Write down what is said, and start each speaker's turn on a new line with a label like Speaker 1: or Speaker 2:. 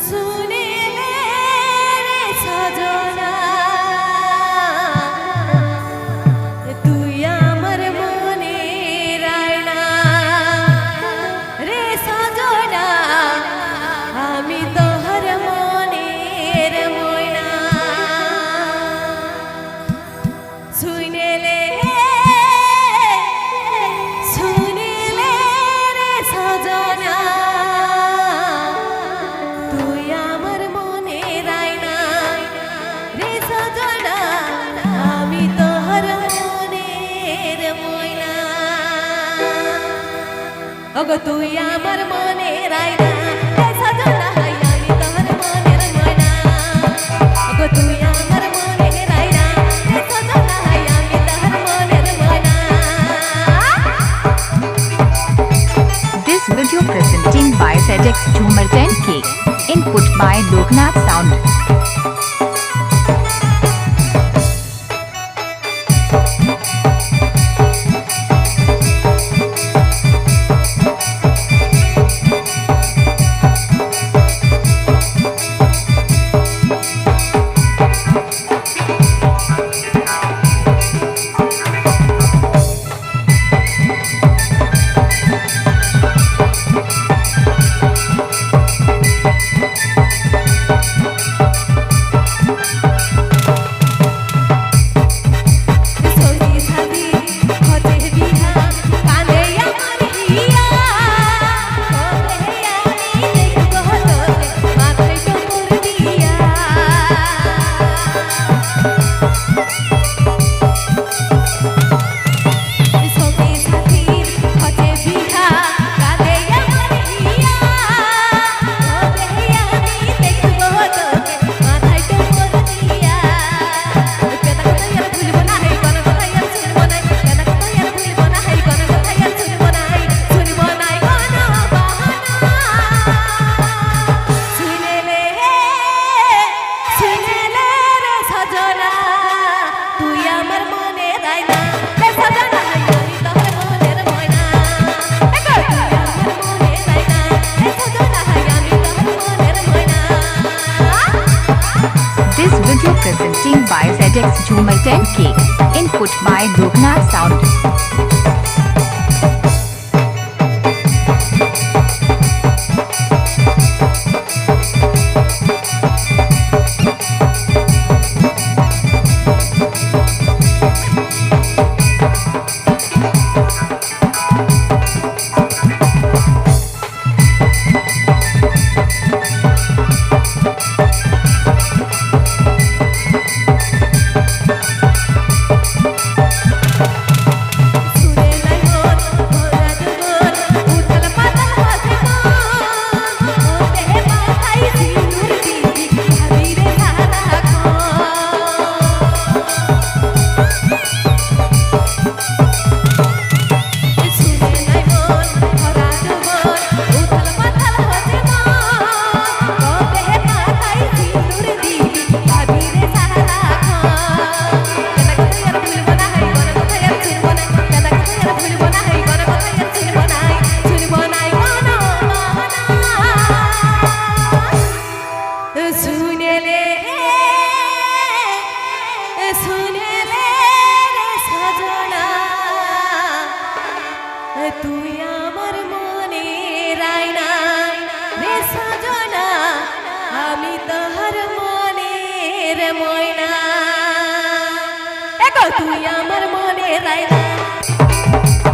Speaker 1: শুনিলে রে সজনা তুই আমার মনের আয়না রে সজনা আমি তোহর মনের ময়না শুনিলে রে সজনা তুই আমার মনের আয়না রে সজনা আমি তোহর মনের ময়না ওগো তুই আমার মনের আয়না রে সজনা আমি তোহর মনের ময়না ওগো তুই আমার মনের আয়না রে সজনা আমি তোহর মনের ময়না।
Speaker 2: This video presenting by FedEx Jhumar 10K. Input by Loknath Sound. This video presenting by FedEx Jhumar 10K. Input by Loknath Sound.
Speaker 1: তুই আমার মনের আয়না রে সজনা আমি তোহর মনের ময়না এগো তুই আমার মনের আয়না।